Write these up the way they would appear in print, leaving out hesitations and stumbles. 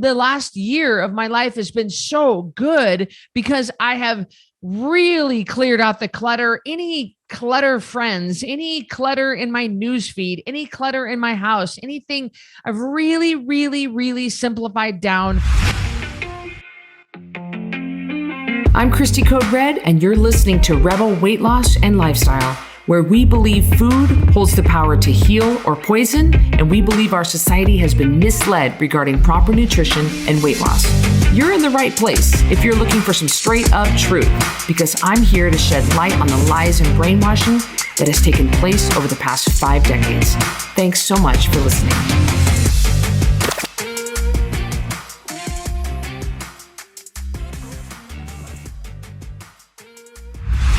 the last year of my life has been so good because I have really cleared out the clutter, any clutter friends, any clutter in my newsfeed, any clutter in my house, anything. I've really, really, really simplified down. I'm Cristy Code Red, and you're listening to Rebel Weight Loss and Lifestyle, where we believe food holds the power to heal or poison, and we believe our society has been misled regarding proper nutrition and weight loss. You're in the right place if you're looking for some straight up truth, because I'm here to shed light on the lies and brainwashing that has taken place over the past 5 decades. Thanks so much for listening.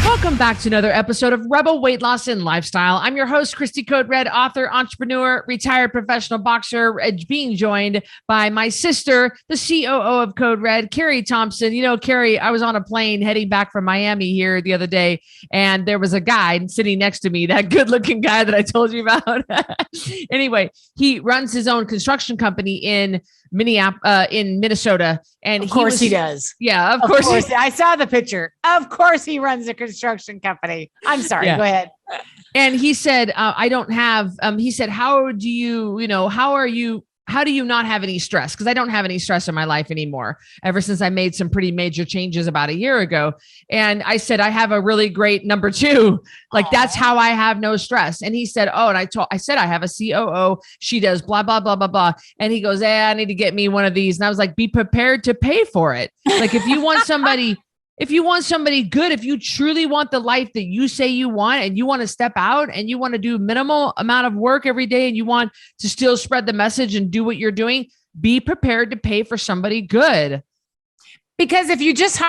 Welcome back to another episode of Rebel Weight Loss and Lifestyle. I'm your host, Cristy Code Red, author, entrepreneur, retired professional boxer, being joined by my sister, the COO of Code Red, Carrie Thompson. You know, Carrie, I was on a plane heading back from Miami here the other day, and there was a guy sitting next to me, that good-looking guy that I told you about. Anyway, he runs his own construction company in Minnesota. And of course he does. Yeah, of course. I saw the picture. Of course he runs a construction company. I'm sorry. Yeah. Go ahead. And he said, I don't have, he said, how do you not have any stress? Because I don't have any stress in my life anymore, ever since I made some pretty major changes about a year ago. And I said, I have a really great number 2. Like, that's how I have no stress. And he said, oh, and I said, I have a COO. She does blah, blah, blah, blah, blah. And he goes, I need to get me one of these. And I was like, be prepared to pay for it. Like, if you want somebody good, if you truly want the life that you say you want, and you want to step out and you want to do minimal amount of work every day, and you want to still spread the message and do what you're doing, be prepared to pay for somebody good. Because if you just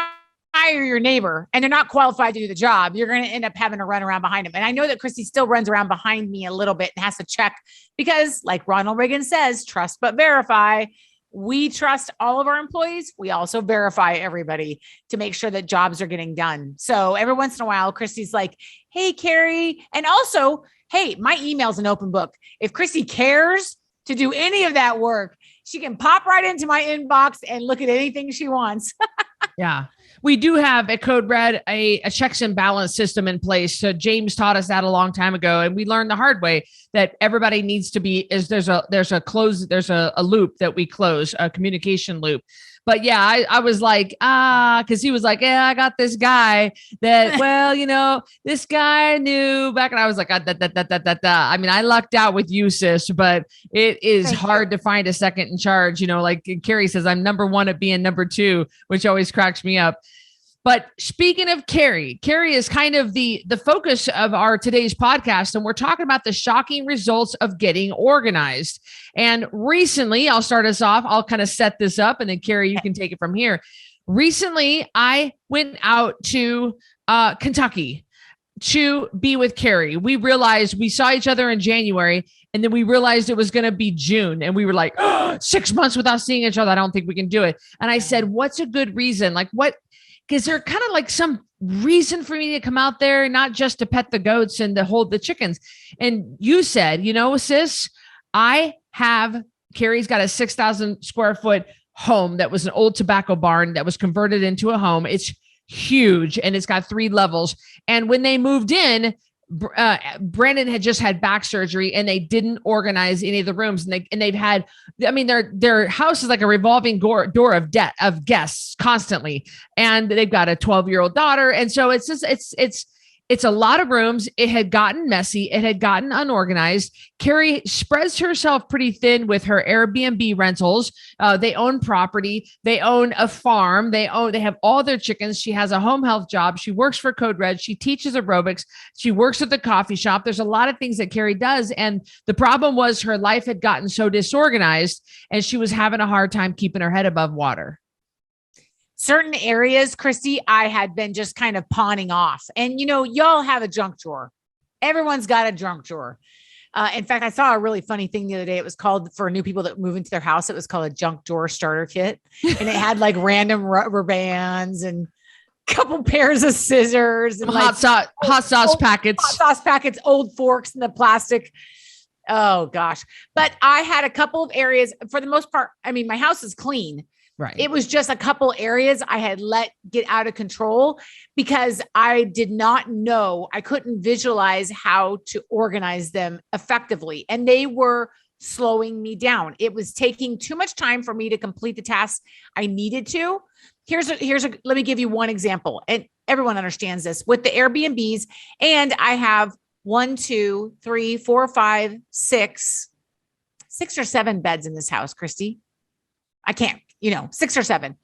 hire your neighbor and they're not qualified to do the job, you're going to end up having to run around behind them. And I know that Cristy still runs around behind me a little bit and has to check, because like Ronald Reagan says, trust but verify. We trust all of our employees. We also verify everybody to make sure that jobs are getting done. So every once in a while, Cristy's like, hey, Carrie. And also, hey, my email's an open book. If Cristy cares to do any of that work, she can pop right into my inbox and look at anything she wants. Yeah. We do have at Code Red a checks and balance system in place. So James taught us that a long time ago, and we learned the hard way that everybody needs to be, there's a loop that we close, a communication loop. But yeah, I was like, because he was like, yeah, I got this guy that, well, this guy knew back. And I was like, I mean, I lucked out with you, sis, but it is hard to find a second in charge. Like Carrie says, I'm number 1 at being number 2, which always cracks me up. But speaking of Carrie is kind of the focus of our today's podcast. And we're talking about the shocking results of getting organized. And recently, I'll start us off. I'll kind of set this up, and then Carrie, you can take it from here. Recently, I went out to Kentucky to be with Carrie. We realized we saw each other in January, and then we realized it was going to be June. And we were like, 6 months without seeing each other. I don't think we can do it. And I said, what's a good reason? Like, because there kind of like some reason for me to come out there, not just to pet the goats and to hold the chickens. And you said, sis, Carrie's got a 6,000 square foot home that was an old tobacco barn that was converted into a home. It's huge, and it's got 3 levels. And when they moved in, Brandon had just had back surgery, and they didn't organize any of the rooms, and they've had, I mean, their house is like a revolving door of guests constantly. And they've got a 12-year-old daughter. And so it's just, it's a lot of rooms. It had gotten messy. It had gotten unorganized. Carrie spreads herself pretty thin with her Airbnb rentals. They own property. They own a farm. They have all their chickens. She has a home health job. She works for Code Red. She teaches aerobics. She works at the coffee shop. There's a lot of things that Carrie does. And the problem was her life had gotten so disorganized, and she was having a hard time keeping her head above water. Certain areas, Cristy, I had been just kind of pawning off. And, y'all have a junk drawer. Everyone's got a junk drawer. In fact, I saw a really funny thing the other day. It was called, for new people that move into their house, it was called a junk drawer starter kit. And it had like random rubber bands and a couple pairs of scissors and hot sauce packets, old forks in the plastic Oh gosh. But I had a couple of areas for the most part. I mean, my house is clean. Right. It was just a couple areas I had let get out of control because I did not know, I couldn't visualize how to organize them effectively. And they were slowing me down. It was taking too much time for me to complete the tasks I needed to. Let me give you one example. And everyone understands this with the Airbnbs. And I have 1, 2, 3, 4, 5, 6 or 7 beds in this house, Cristy. I can't, 6 or 7.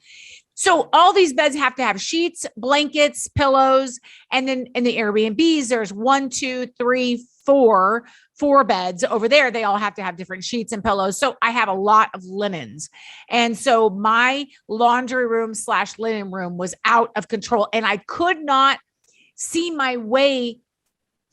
So all these beds have to have sheets, blankets, pillows. And then in the Airbnbs, there's 1, 2, 3, 4 beds over there. They all have to have different sheets and pillows. So I have a lot of linens. And so my laundry room / linen room was out of control and I could not see my way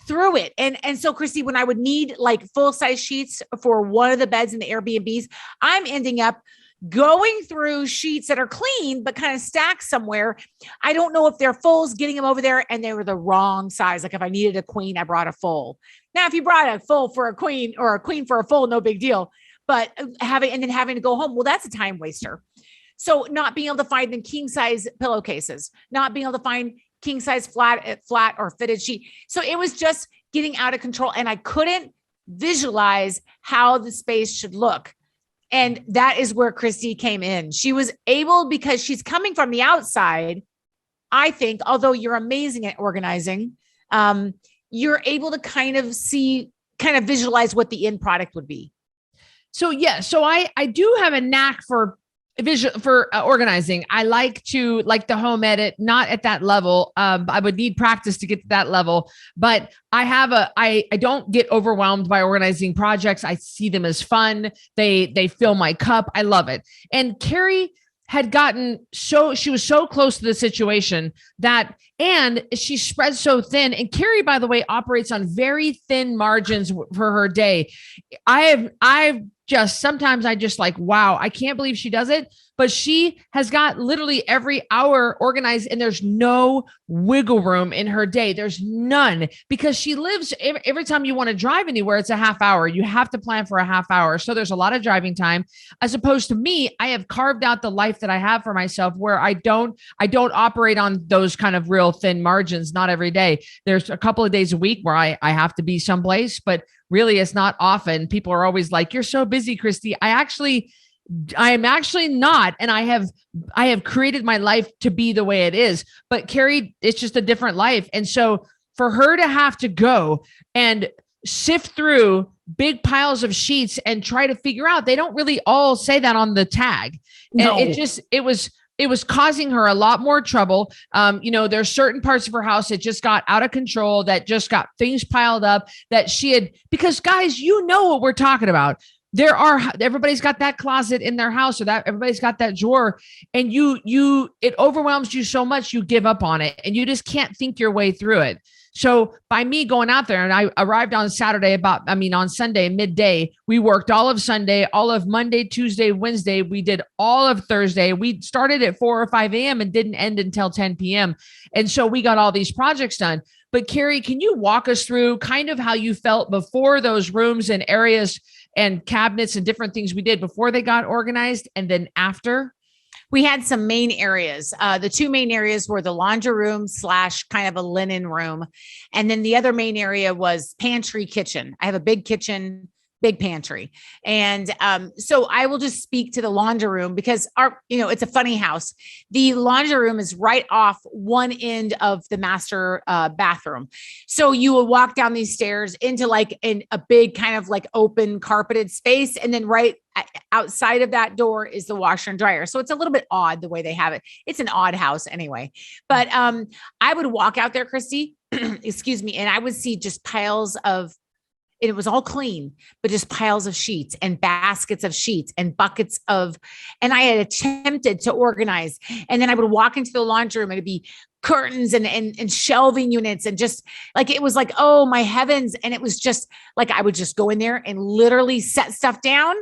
through it. And so Cristy, when I would need like full size sheets for one of the beds in the Airbnbs, I'm ending up going through sheets that are clean, but kind of stacked somewhere. I don't know if they're fulls, getting them over there and they were the wrong size. Like if I needed a queen, I brought a full. Now, if you brought a full for a queen or a queen for a full, no big deal, but having to go home, well, that's a time waster. So not being able to find the king size pillowcases, not being able to find king size flat or fitted sheet. So it was just getting out of control and I couldn't visualize how the space should look. And that is where Cristy came in. She was able, because she's coming from the outside, I think, although you're amazing at organizing, you're able to kind of visualize what the end product would be. So yeah, so I do have a knack for organizing. I like the home edit, not at that level. I would need practice to get to that level, but I don't get overwhelmed by organizing projects. I see them as fun. They fill my cup. I love it. And Carrie had gotten she was so close to the situation and she spread so thin. And Carrie, by the way, operates on very thin margins for her day. Sometimes I just like, wow, I can't believe she does it, but she has got literally every hour organized and there's no wiggle room in her day. There's none because she lives every time you want to drive anywhere, it's a half hour. You have to plan for a half hour. So there's a lot of driving time as opposed to me. I have carved out the life that I have for myself where I don't operate on those kind of real thin margins. Not every day. There's a couple of days a week where I have to be someplace, but really, it's not often. People are always like, "You're so busy, Cristy." I am actually not, and I have created my life to be the way it is. But Carrie, it's just a different life, and so for her to have to go and sift through big piles of sheets and try to figure out, they don't really all say that on the tag, and it was causing her a lot more trouble. There's certain parts of her house that just got out of control, that just got things piled up that because guys, what we're talking about. Everybody's got that closet in their house or that everybody's got that drawer and it overwhelms you so much, you give up on it and you just can't think your way through it. So by me going out there and I arrived on on Sunday, midday, we worked all of Sunday, all of Monday, Tuesday, Wednesday. We did all of Thursday. We started at 4 or 5 a.m. and didn't end until 10 p.m. And so we got all these projects done. But Carrie, can you walk us through kind of how you felt before those rooms and areas and cabinets and different things we did before they got organized and then after? We had some main areas. The 2 main areas were the laundry room / kind of a linen room. And then the other main area was pantry kitchen. I have a big kitchen, big pantry. And so I will just speak to the laundry room because it's a funny house. The laundry room is right off one end of the master bathroom. So you will walk down these stairs into like a big kind of like open carpeted space. And then right outside of that door is the washer and dryer. So it's a little bit odd the way they have it. It's an odd house anyway. But I would walk out there, Cristy, excuse me, and I would see just piles of, and it was all clean, but just piles of sheets and baskets of sheets and buckets and I had attempted to organize. And then I would walk into the laundry room and it'd be curtains and shelving units and just like, it was like, oh my heavens. And it was just like, I would just go in there and literally set stuff down,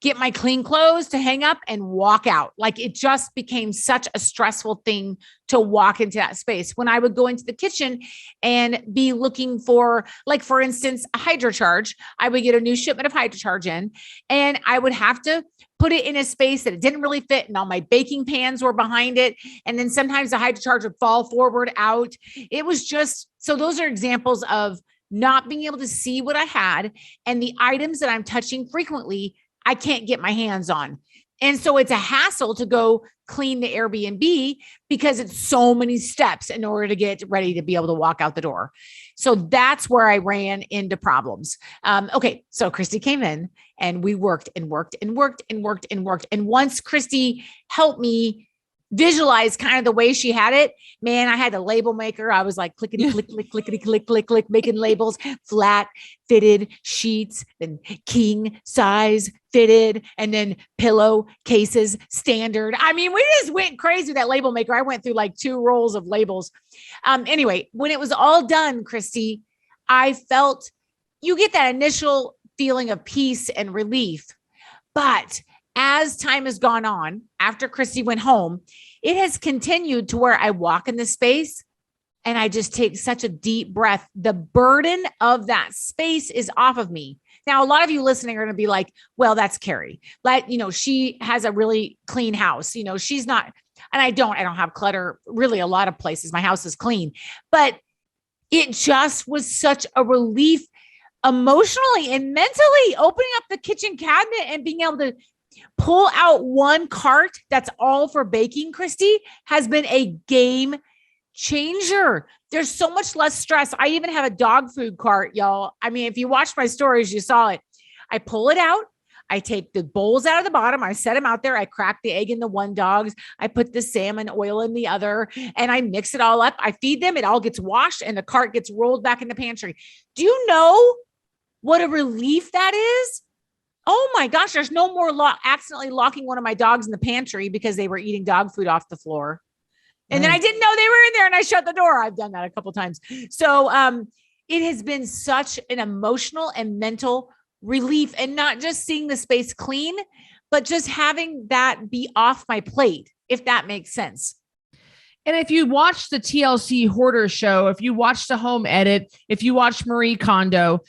get my clean clothes to hang up and walk out. Like it just became such a stressful thing to walk into that space. When I would go into the kitchen and be looking for, like, for instance, a hydrocharge, I would get a new shipment of hydrocharge in and I would have to put it in a space that it didn't really fit. And all my baking pans were behind it. And then sometimes the hydrocharge would fall forward out. It was just, so those are examples of not being able to see what I had and the items that I'm touching frequently, I can't get my hands on. And so it's a hassle to go clean the Airbnb because it's so many steps in order to get ready to be able to walk out the door. So that's where I ran into problems. Okay. So Cristy came in and we worked and worked and worked and worked and worked. And once Cristy helped me visualize kind of the way she had it, man, I had a label maker. I was like clickety click, click, clickety click, click, click, making labels, flat fitted sheets, then king size fitted, and then pillow cases standard. I mean, we just went crazy with that label maker. I went through like 2 rolls of labels. Anyway, when it was all done, Cristy, I felt, you get that initial feeling of peace and relief, but as time has gone on, after Cristy went home, it has continued to where I walk in the space and I just take such a deep breath. The burden of that space is off of me. Now, a lot of you listening are going to be like, well, that's Carrie. Like, she has a really clean house. She's not, and I don't have clutter really a lot of places. My house is clean, but it just was such a relief emotionally and mentally, opening up the kitchen cabinet and being able to pull out one cart that's all for baking, Cristy, has been a game changer. There's so much less stress. I even have a dog food cart, y'all. I mean, if you watched my stories, you saw it. I pull it out. I take the bowls out of the bottom. I set them out there. I crack the egg in the one dog's. I put the salmon oil in the other, and I mix it all up. I feed them. It all gets washed and the cart gets rolled back in the pantry. Do you know what a relief that is? Oh my gosh, there's no more accidentally locking one of my dogs in the pantry because they were eating dog food off the floor. And then I didn't know they were in there and I shut the door. I've done that a couple of times. So it has been such an emotional and mental relief, and not just seeing the space clean, but just having that be off my plate, if that makes sense. And if you watch the TLC Hoarder show, if you watch the Home Edit, if you watch Marie Kondo,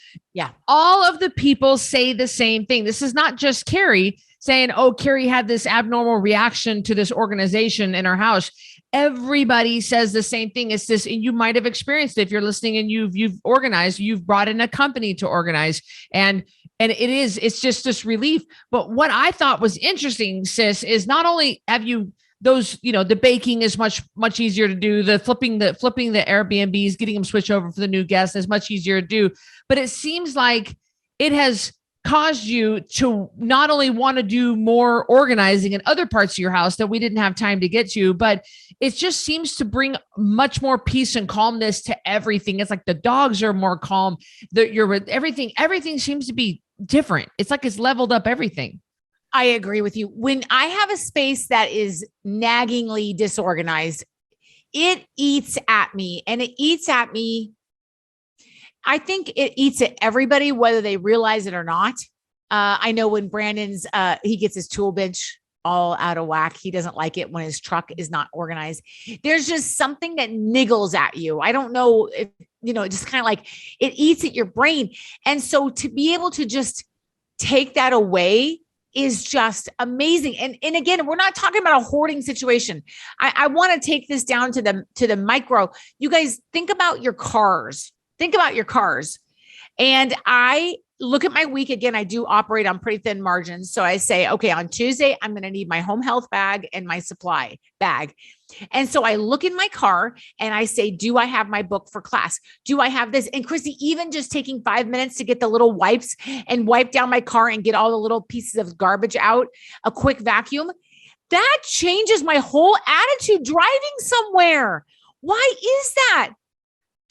all of the people say the same thing. This is not just Carrie saying, oh, Carrie had this abnormal reaction to this organization in her house. Everybody says the same thing. It's this, and you might have experienced it if you're listening and you've organized, you've brought in a company to organize, and it's just this relief. But what I thought was interesting, sis, is not only have you those, the baking is much easier to do. The flipping the Airbnbs, getting them switch over for the new guests is much easier to do. But it seems like it has caused you to not only want to do more organizing in other parts of your house that we didn't have time to get to, but it just seems to bring much more peace and calmness to everything. It's like the dogs are more calm. Everything seems to be different. It's like it's leveled up everything. I agree with you. When I have a space that is naggingly disorganized, it eats at me, and it eats at me. I think it eats at everybody, whether they realize it or not. I know when Brandon's, he gets his tool bench all out of whack. He doesn't like it when his truck is not organized. There's just something that niggles at you. I don't know if, it just kind of like it eats at your brain. And so to be able to just take that away is just amazing. And again, we're not talking about a hoarding situation. I want to take this down to the micro. You guys think about your cars. And I look at my week again. I do operate on pretty thin margins. So I say, okay, on Tuesday, I'm going to need my home health bag and my supply bag. And so I look in my car and I say, do I have my book for class? Do I have this? And Cristy, even just taking 5 minutes to get the little wipes and wipe down my car and get all the little pieces of garbage out, a quick vacuum, that changes my whole attitude driving somewhere. Why is that?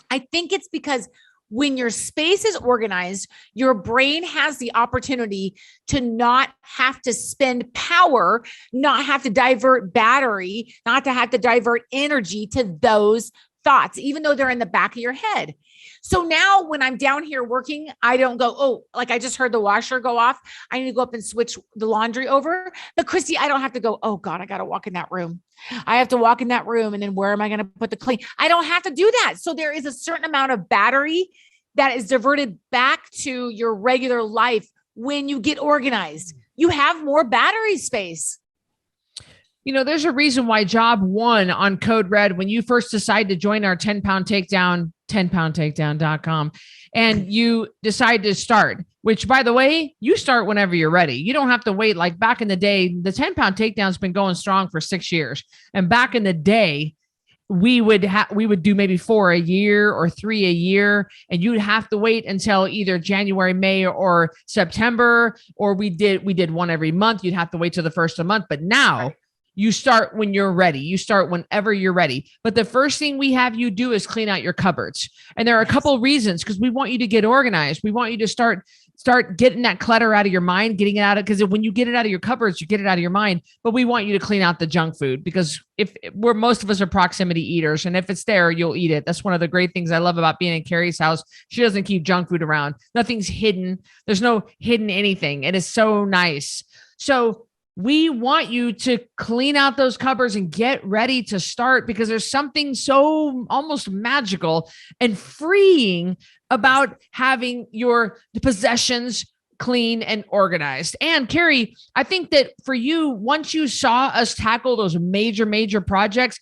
I think it's because when your space is organized, your brain has the opportunity to not have to spend power, not have to divert battery, not to have to divert energy to those thoughts, even though they're in the back of your head. So now when I'm down here working, I don't go, oh, like I just heard the washer go off. I need to go up and switch the laundry over. But Cristy, I don't have to go, oh God, I got to walk in that room. I have to walk in that room. And then where am I going to put the clean? I don't have to do that. So there is a certain amount of battery that is diverted back to your regular life when you get organized. You have more battery space. You know, there's a reason why job one on Code Red, when you first decide to join our 10-pound takedown, 10poundtakedown.com, and you decide to start, which by the way, you start whenever you're ready. You don't have to wait. Like back in the day, the 10-pound takedown's been going strong for 6 years. And back in the day, we would do maybe 4 a year or 3 a year, and you'd have to wait until either January, May, or September, or we did one every month. You'd have to wait till the first of the month. But now you start when you're ready. You start whenever you're ready. But the first thing we have you do is clean out your cupboards. And there are a couple of reasons, because we want you to get organized. We want you to start getting that clutter out of your mind, getting it out of, because when you get it out of your cupboards, you get it out of your mind. But we want you to clean out the junk food, because most of us are proximity eaters, and if it's there, you'll eat it. That's one of the great things I love about being in Carrie's house. She doesn't keep junk food around. Nothing's hidden. There's no hidden anything. It is so nice. So we want you to clean out those cupboards and get ready to start, because there's something so almost magical and freeing about having your possessions clean and organized. And Carrie, I think that for you, once you saw us tackle those major projects,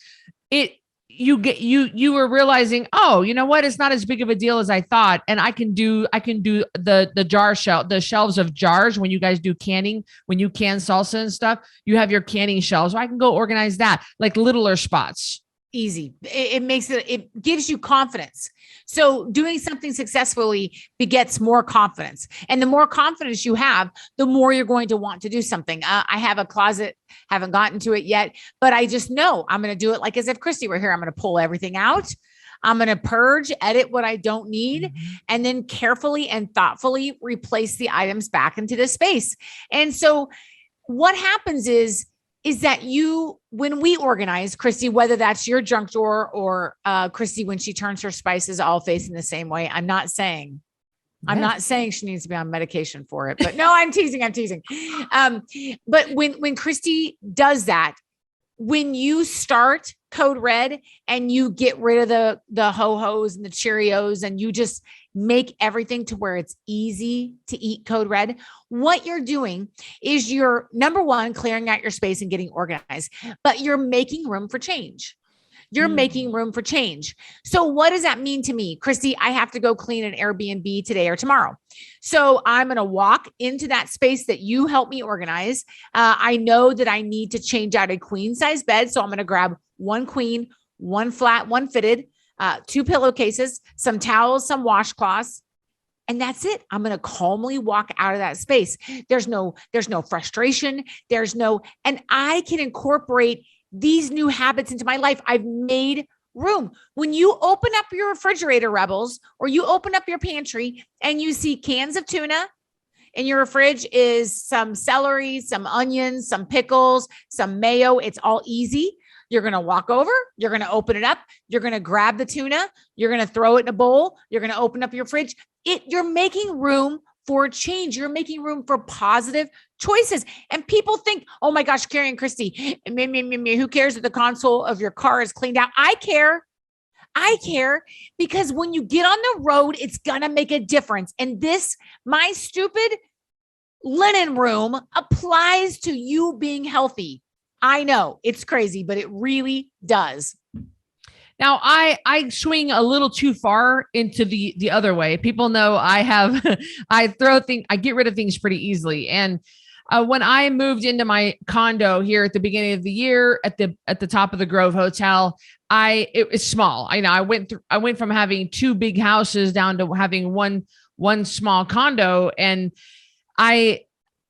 you were realizing, oh, you know what? It's not as big of a deal as I thought. And I can do the shelves of jars. When you guys do canning, when you can salsa and stuff, you have your canning shelves. So I can go organize that, like littler spots. Easy. It gives you confidence. So doing something successfully begets more confidence. And the more confidence you have, the more you're going to want to do something. I have a closet, haven't gotten to it yet, but I just know I'm going to do it like as if Cristy were here. I'm going to pull everything out. I'm going to purge, edit what I don't need, and then carefully and thoughtfully replace the items back into the space. And so what happens is that when we organize, Cristy, whether that's your junk drawer or Cristy, when she turns her spices all facing the same way, I'm not saying she needs to be on medication for it, but no, I'm teasing. But when Cristy does that, when you start Code Red and you get rid of the ho-hos and the Cheerios, and you just make everything to where it's easy to eat Code Red, what you're doing is you're, number one, clearing out your space and getting organized, but you're making room for change. You're making room for change. So what does that mean to me? Cristy, I have to go clean an Airbnb today or tomorrow. So I'm going to walk into that space that you help me organize. I know that I need to change out a queen size bed. So I'm going to grab one queen, one flat, one fitted, 2 pillowcases, some towels, some washcloths. And that's it. I'm going to calmly walk out of that space. There's no frustration. And I can incorporate these new habits into my life. I've made room. When you open up your refrigerator, Rebels, or you open up your pantry and you see cans of tuna, in your fridge is some celery, some onions, some pickles, some mayo. It's all easy. You're going to walk over, you're going to open it up, you're going to grab the tuna, you're going to throw it in a bowl, you're going to open up your fridge. You're making room for change. You're making room for positive choices. And people think, oh my gosh, Carrie and Cristy, who cares if the console of your car is cleaned out? I care because when you get on the road, it's going to make a difference. And my stupid linen room applies to you being healthy. I know it's crazy, but it really does. Now, I swing a little too far into the other way. People know I get rid of things pretty easily. And when I moved into my condo here at the beginning of the year at the top of the Grove Hotel, it was small. I went from having 2 big houses down to having one small condo, and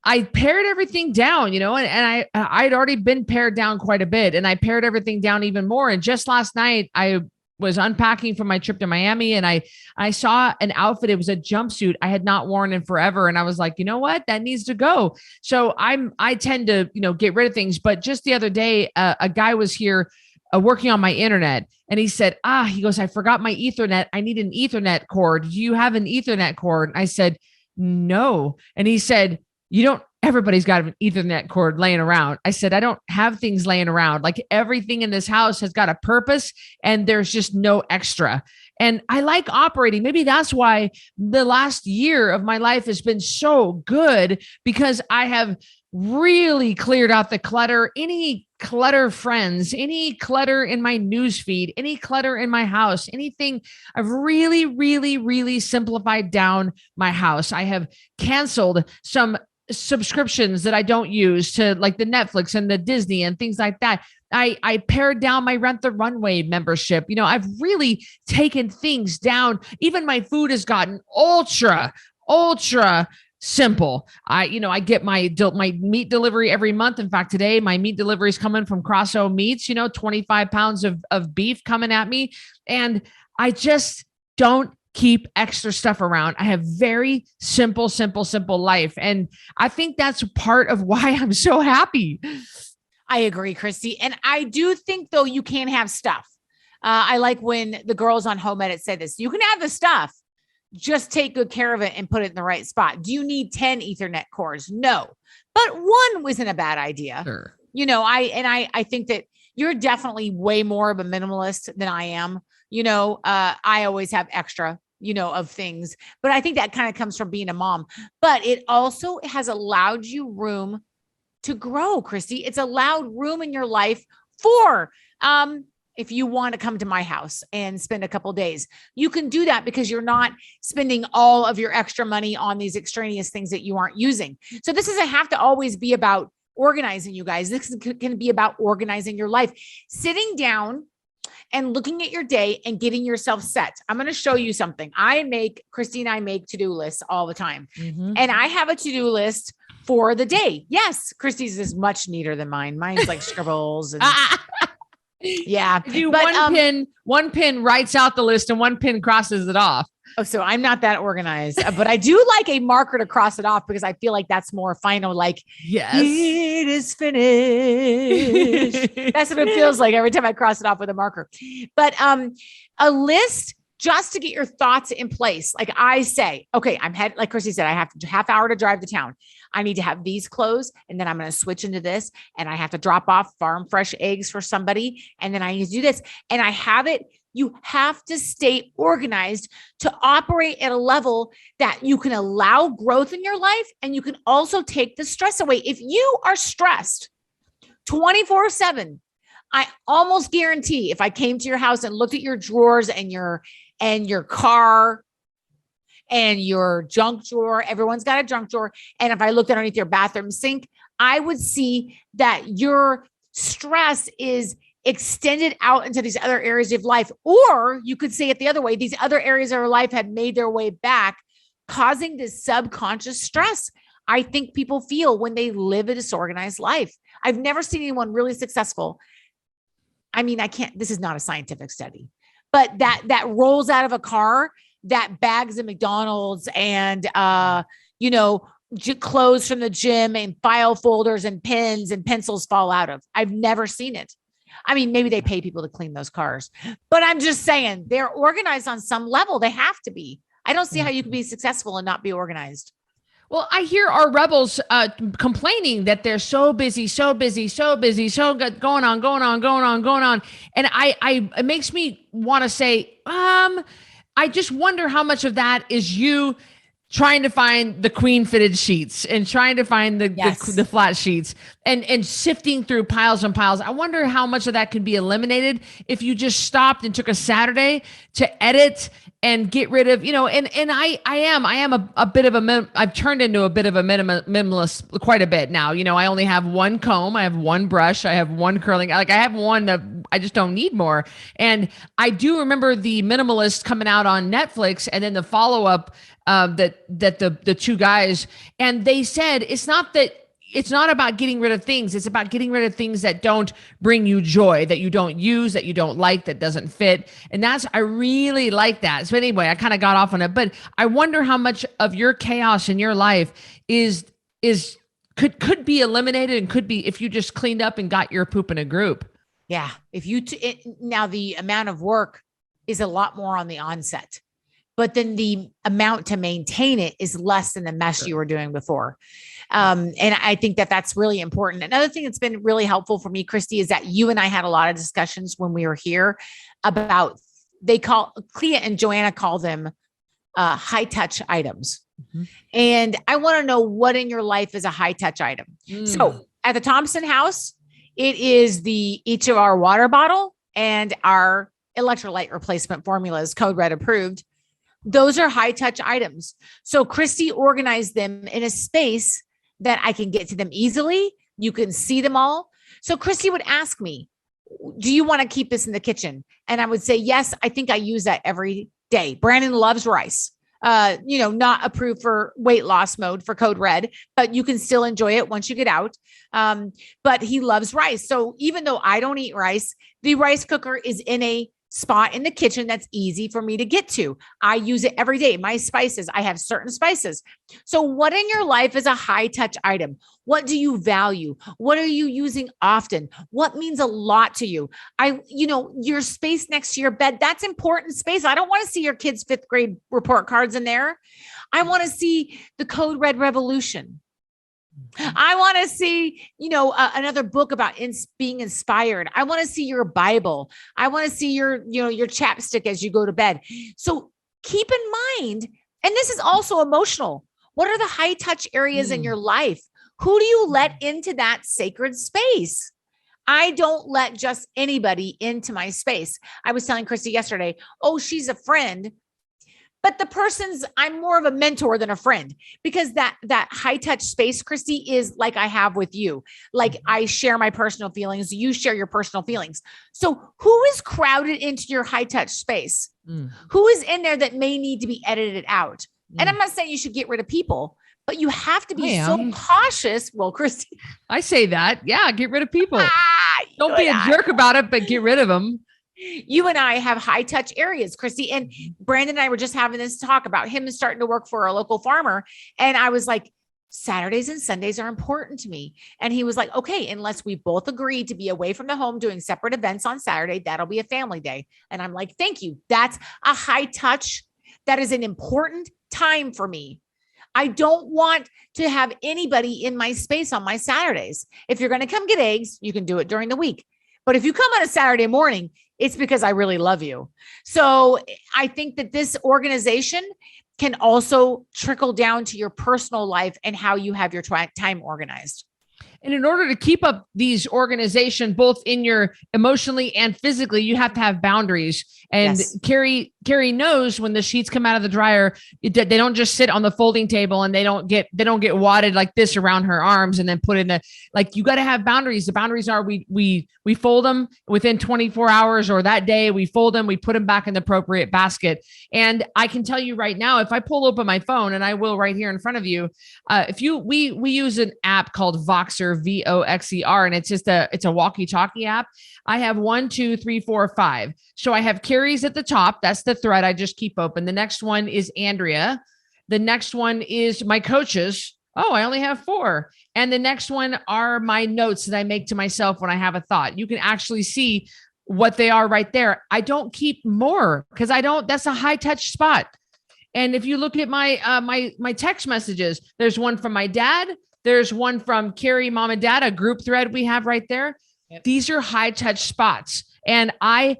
I pared everything down, and I'd already been pared down quite a bit, and I pared everything down even more. And just last night, I was unpacking from my trip to Miami, and I saw an outfit. It was a jumpsuit I had not worn in forever. And I was like, you know what? That needs to go. So I tend to, get rid of things. But just the other day, a guy was here working on my internet. And he said, he goes, I forgot my Ethernet. I need an Ethernet cord. Do you have an Ethernet cord? And I said, no. And he said, everybody's got an Ethernet cord laying around. I said, I don't have things laying around. Like everything in this house has got a purpose and there's just no extra. And I like operating. Maybe that's why the last year of my life has been so good, because I have really cleared out the clutter, any clutter friends, any clutter in my newsfeed, any clutter in my house, anything. I've really, really, really simplified down my house. I have canceled some subscriptions that I don't use, to like the Netflix and the Disney and things like that. I pared down my Rent the Runway membership. I've really taken things down. Even my food has gotten ultra simple. I get my meat delivery every month. In fact, today my meat delivery is coming from Crosso Meats, 25 pounds of beef coming at me. And I just don't keep extra stuff around. I have very simple life. And I think that's part of why I'm so happy. I agree, Cristy. And I do think, though, you can have stuff. I like when the girls on Home Edit say this: you can have the stuff, just take good care of it and put it in the right spot. Do you need 10 Ethernet cords? No, but one wasn't a bad idea. Sure. I think that you're definitely way more of a minimalist than I am. I always have extra, of things, but I think that kind of comes from being a mom. But it also has allowed you room to grow, Cristy. It's allowed room in your life for, if you want to come to my house and spend a couple of days, you can do that because you're not spending all of your extra money on these extraneous things that you aren't using. So this doesn't have to always be about organizing, you guys. This can be about organizing your life, sitting down and looking at your day and getting yourself set. I'm going to show you something. Cristy and I make to-do lists all the time. Mm-hmm. And I have a to-do list for the day. Yes. Christy's is much neater than mine. Mine's like scribbles and yeah. One pin writes out the list and one pin crosses it off. Oh, so I'm not that organized, but I do like a marker to cross it off because I feel like that's more final. Like, yes, it is finished. That's what it feels like every time I cross it off with a marker. But a list just to get your thoughts in place. Like I say, okay, like Cristy said, I have a half hour to drive to town. I need to have these clothes, and then I'm going to switch into this, and I have to drop off farm fresh eggs for somebody. And then I need to do this, and I have it. You have to stay organized to operate at a level that you can allow growth in your life, and you can also take the stress away. If you are stressed 24/7, I almost guarantee if I came to your house and looked at your drawers and your car and your junk drawer, everyone's got a junk drawer. And if I looked underneath your bathroom sink, I would see that your stress is extended out into these other areas of life. Or you could say it the other way. These other areas of our life had made their way back, causing this subconscious stress I think people feel when they live a disorganized life. I've never seen anyone really successful. I mean, this is not a scientific study, but that rolls out of a car, that bags of McDonald's and, clothes from the gym and file folders and pens and pencils fall out of. I've never seen it. I mean, maybe they pay people to clean those cars, but I'm just saying they're organized on some level. They have to be. I don't see how you can be successful and not be organized. Well, I hear our rebels complaining that they're so busy, so good, going on. And it makes me want to say, I just wonder how much of that is you trying to find the queen fitted sheets and trying to find the flat sheets and sifting through piles and piles. I wonder how much of that can be eliminated if you just stopped and took a Saturday to edit and get rid of, and I am a bit of I've turned into a bit of a minimalist quite a bit now. I only have one comb, I have one brush, I have one curling, I have one that I just don't need more. And I do remember the Minimalist coming out on Netflix, and then the follow-up that the two guys, and they said it's not about getting rid of things. It's about getting rid of things that don't bring you joy, that you don't use, that you don't like, that doesn't fit. And I really like that. So anyway, I kind of got off on it, but I wonder how much of your chaos in your life could be eliminated and could be if you just cleaned up and got your poop in a group. Yeah. If you, now the amount of work is a lot more on the onset, but then the amount to maintain it is less than the mess you were doing before. And I think that that's really important. Another thing that's been really helpful for me, Cristy, is that you and I had a lot of discussions when we were here about, Clea and Joanna call them high touch items. Mm-hmm. And I want to know what in your life is a high touch item. So at the Thompson house, it is each of our water bottle and our electrolyte replacement formulas, Code Red approved. Those are high touch items. So Cristy organized them in a space that I can get to them easily. You can see them all. So Cristy would ask me, do you want to keep this in the kitchen? And I would say, yes, I think I use that every day. Brandon loves rice. Not approved for weight loss mode for Code Red, but you can still enjoy it once you get out. But he loves rice. So even though I don't eat rice, the rice cooker is in a spot in the kitchen that's easy for me to get to. I use it every day. My spices, I have certain spices. So what in your life is a high touch item? What do you value? What are you using often? What means a lot to you? Your space next to your bed, that's important space. I don't want to see your kids' 5th grade report cards in there. I want to see the Code Red Revolution. I want to see, another book about being inspired. I want to see your Bible. I want to see your chapstick as you go to bed. So keep in mind, and this is also emotional. What are the high touch areas in your life? Who do you let into that sacred space? I don't let just anybody into my space. I was telling Cristy yesterday, she's a friend. But I'm more of a mentor than a friend, because that high touch space, Cristy, is like I have with you. Like I share my personal feelings. You share your personal feelings. So who is crowded into your high touch space? Who is in there that may need to be edited out? And I'm not saying you should get rid of people, but you have to be so cautious. Well, Cristy, I say that. Yeah. Get rid of people. Don't be a jerk about it, but get rid of them. You and I have high touch areas, Cristy, and Brandon and I were just having this talk about him starting to work for a local farmer. And I was like, Saturdays and Sundays are important to me. And he was like, okay, unless we both agree to be away from the home doing separate events on Saturday, that'll be a family day. And I'm like, thank you. That's a high touch. That is an important time for me. I don't want to have anybody in my space on my Saturdays. If you're going to come get eggs, you can do it during the week. But if you come on a Saturday morning, it's because I really love you. So I think that this organization can also trickle down to your personal life and how you have your time organized. And in order to keep up these organization, both in your emotionally and physically, you have to have boundaries. And yes. Carrie knows when the sheets come out of the dryer, they don't just sit on the folding table and they don't get wadded like this around her arms and then put in you got to have boundaries. The boundaries are we fold them within 24 hours or that day we fold them, we put them back in the appropriate basket. And I can tell you right now, if I pull open my phone, and I will right here in front of you, we use an app called Voxer, Voxer, and it's a walkie-talkie app. I have 1, 2, 3, 4, 5. So I have Carrie's at the top. That's the thread I just keep open. The next one is Andrea. The next one is my coaches. Oh, I only have 4. And the next one are my notes that I make to myself when I have a thought. You can actually see what they are right there. I don't keep more because that's a high touch spot. And if you look at my text messages, there's one from my dad. There's one from Carrie, mom and dad, a group thread we have right there. Yep. These are high touch spots. And I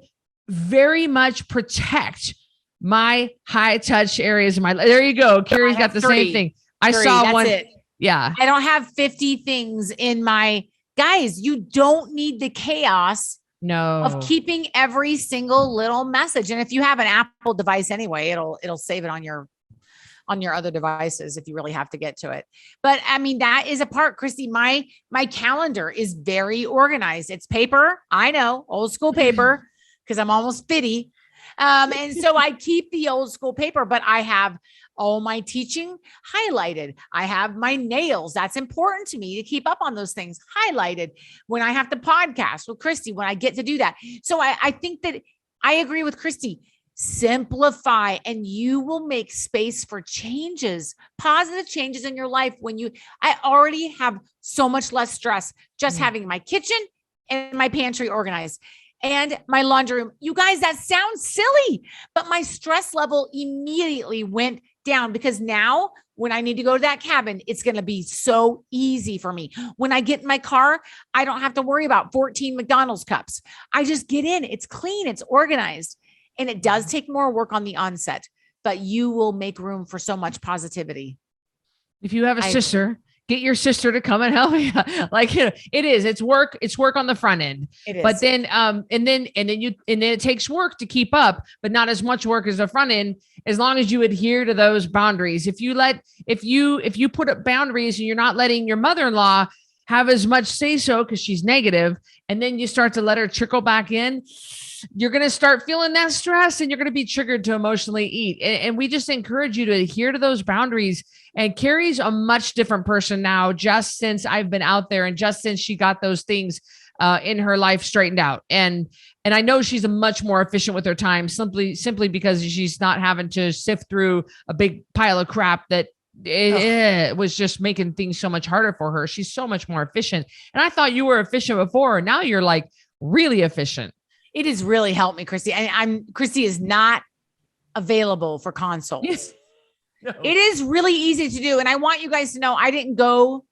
very much protect my high touch areas. There you go. Carrie's got the 3. Same thing. I saw one. It. Yeah. I don't have 50 things in my guys. You don't need the chaos of keeping every single little message. And if you have an Apple device anyway, it'll save it on your other devices if you really have to get to it. But I mean, that is a part, Cristy, my calendar is very organized. It's paper. I know, old school paper, because I'm almost 50. And so I keep the old school paper, but I have all my teaching highlighted. I have my nails. That's important to me to keep up on those things highlighted when I have to podcast with Cristy, when I get to do that. So I think that I agree with Cristy. Simplify, and you will make space for changes, positive changes in your life. I already have so much less stress just having my kitchen and my pantry organized and my laundry room. You guys, that sounds silly, but my stress level immediately went down because now when I need to go to that cabin, it's going to be so easy for me. When I get in my car, I don't have to worry about 14 McDonald's cups. I just get in, it's clean, it's organized, and it does take more work on the onset, but you will make room for so much positivity. If you have a sister, get your sister to come and help you. Like, you know, it's work on the front end. It is. But then, and then it takes work to keep up, but not as much work as the front end, as long as you adhere to those boundaries. If you put up boundaries and you're not letting your mother-in-law have as much say so because she's negative, and then you start to let her trickle back in, you're going to start feeling that stress and you're going to be triggered to emotionally eat. And we just encourage you to adhere to those boundaries. And Carrie's a much different person now, just since I've been out there and just since she got those things in her life straightened out. And I know she's a much more efficient with her time simply because she's not having to sift through a big pile of crap that it was just making things so much harder for her. She's so much more efficient. And I thought you were efficient before. Now you're like really efficient. It has really helped me, Cristy. And Cristy is not available for consults. Yes. No. It is really easy to do. And I want you guys to know, I didn't go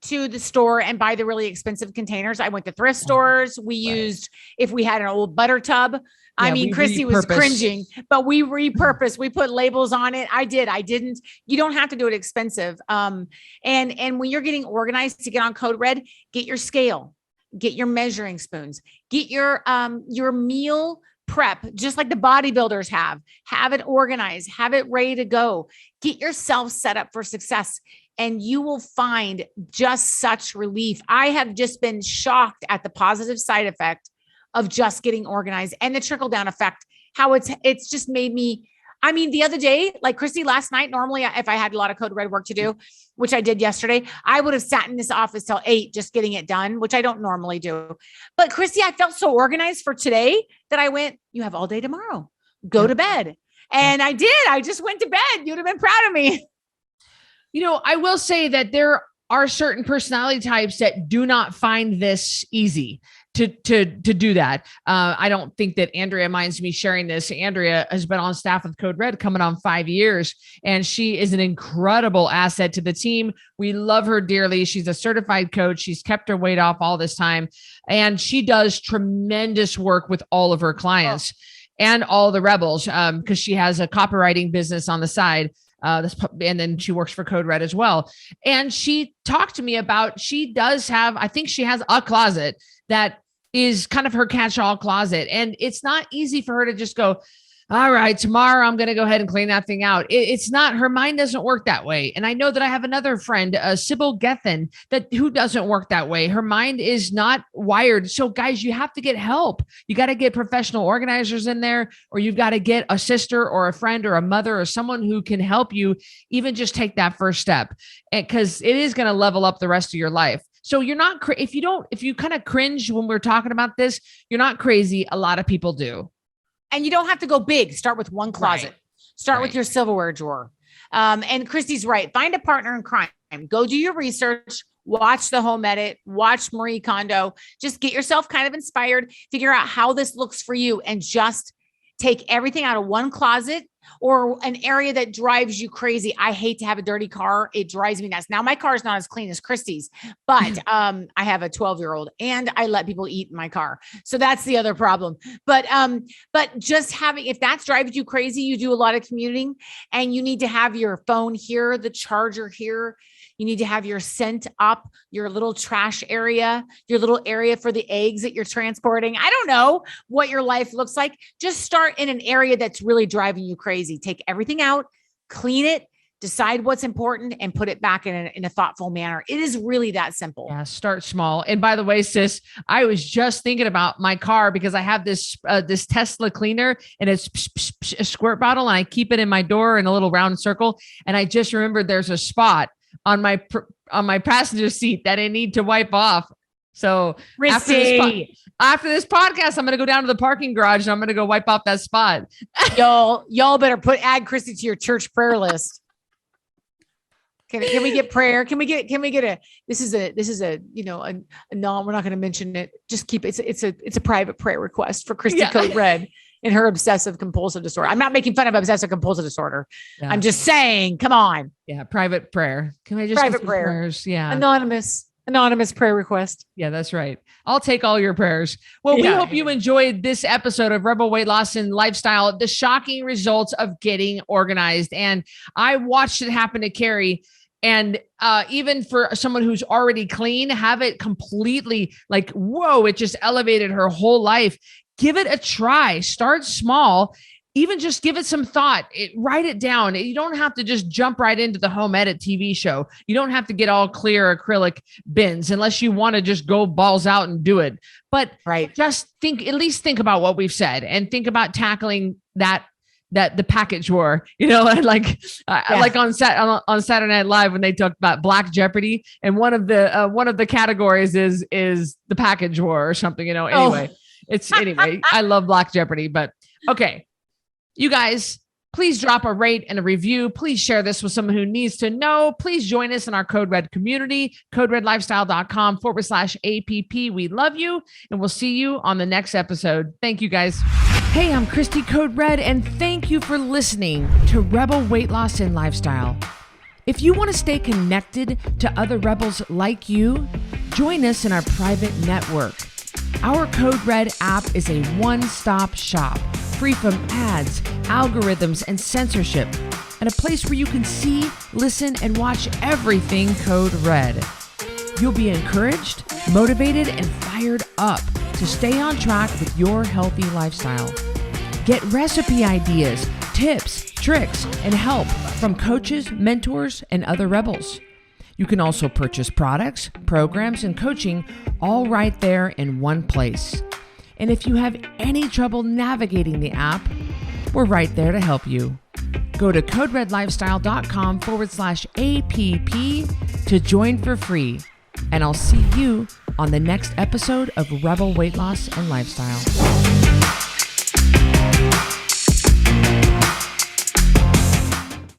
to the store and buy the really expensive containers. I went to thrift stores. We used, if we had an old butter tub, I mean, Cristy was cringing, but we repurposed, we put labels on it. I didn't, you don't have to do it expensive. And when you're getting organized to get on Code Red, get your scale, get your measuring spoons, get your meal prep, just like the bodybuilders have it organized, have it ready to go, get yourself set up for success. And you will find just such relief. I have just been shocked at the positive side effect of just getting organized and the trickle down effect, how it's just made me, I mean, the other day, like Cristy last night, normally if I had a lot of Code Red work to do, which I did yesterday, I would have sat in this office till 8, just getting it done, which I don't normally do. But Cristy, I felt so organized for today that I went, you have all day tomorrow, go to bed. And I did, I just went to bed. You'd have been proud of me. You know, I will say that there are certain personality types that do not find this easy to do that. I don't think that Andrea minds me sharing this. Andrea has been on staff with Code Red coming on 5 years, and she is an incredible asset to the team. We love her dearly. She's a certified coach. She's kept her weight off all this time, and she does tremendous work with all of her clients and all the rebels because she has a copywriting business on the side. And then she works for Code Red as well. And she talked to me about, she does have, I think she has a closet that is kind of her catch-all closet. And it's not easy for her to just go, all right, tomorrow I'm going to go ahead and clean that thing out. It's not, her mind doesn't work that way. And I know that I have another friend, Sybil Gethin, who doesn't work that way. Her mind is not wired. So guys, you have to get help. You got to get professional organizers in there, or you've got to get a sister or a friend or a mother or someone who can help you even just take that first step, because it is going to level up the rest of your life. So you're not, if you kind of cringe when we're talking about this, you're not crazy. A lot of people do. And you don't have to go big. Start with one closet. Right. Start with your silverware drawer. And Cristy's right. Find a partner in crime. Go do your research. Watch the home edit. Watch Marie Kondo. Just get yourself kind of inspired. Figure out how this looks for you, and just take everything out of one closet or an area that drives you crazy. I hate to have a dirty car. It drives me nuts. Now my car is not as clean as Cristy's, but I have a 12-year-old and I let people eat in my car. So that's the other problem. But just having, if that's driving you crazy, you do a lot of commuting and you need to have your phone here, the charger here. You need to have your scent up, your little trash area, your little area for the eggs that you're transporting. I don't know what your life looks like. Just start in an area that's really driving you crazy. Take everything out, clean it, decide what's important, and put it back in a thoughtful manner. It is really that simple. Yeah, start small. And by the way, sis, I was just thinking about my car because I have this Tesla cleaner, and it's a squirt bottle, and I keep it in my door in a little round circle. And I just remembered there's a spot on my passenger seat that I need to wipe off. So after this podcast, I'm going to go down to the parking garage and I'm going to go wipe off that spot. Y'all better add Cristy to your church prayer list. Can we get prayer? Can we get a, this is a, no, we're not going to mention it. Just keep it. It's a private prayer request for Cristy Code Red and her obsessive compulsive disorder. I'm not making fun of obsessive compulsive disorder. Yeah. I'm just saying, come on. Yeah. Private prayer. Can I just private prayer? Prayers? Yeah. Anonymous prayer request. Yeah, that's right. I'll take all your prayers. Well, we hope you enjoyed this episode of Rebel Weight Loss and Lifestyle, the shocking results of getting organized. And I watched it happen to Carrie. And even for someone who's already clean, have it completely like, whoa, it just elevated her whole life. Give it a try. Start small. Even just give it some thought. Write it down. You don't have to just jump right into the home edit TV show. You don't have to get all clear acrylic bins unless you want to just go balls out and do it. But just at least think about what we've said and think about tackling the package war, and like on Saturday Night Live when they talked about Black Jeopardy, and one of the categories is the package war or something, anyway. Anyway, I love Black Jeopardy, but okay. You guys, please drop a rate and a review. Please share this with someone who needs to know. Please join us in our Code Red community, coderedlifestyle.com/APP. We love you, and we'll see you on the next episode. Thank you, guys. Hey, I'm Cristy Code Red, and thank you for listening to Rebel Weight Loss and Lifestyle. If you want to stay connected to other rebels like you, join us in our private network. Our Code Red app is a one-stop shop, free from ads, algorithms, and censorship, and a place where you can see, listen, and watch everything Code Red. You'll be encouraged, motivated, and fired up to stay on track with your healthy lifestyle. Get recipe ideas, tips, tricks, and help from coaches, mentors, and other rebels. You can also purchase products, programs, and coaching all right there in one place. And if you have any trouble navigating the app, we're right there to help you. Go to coderedlifestyle.com/APP to join for free. And I'll see you on the next episode of Rebel Weight Loss and Lifestyle.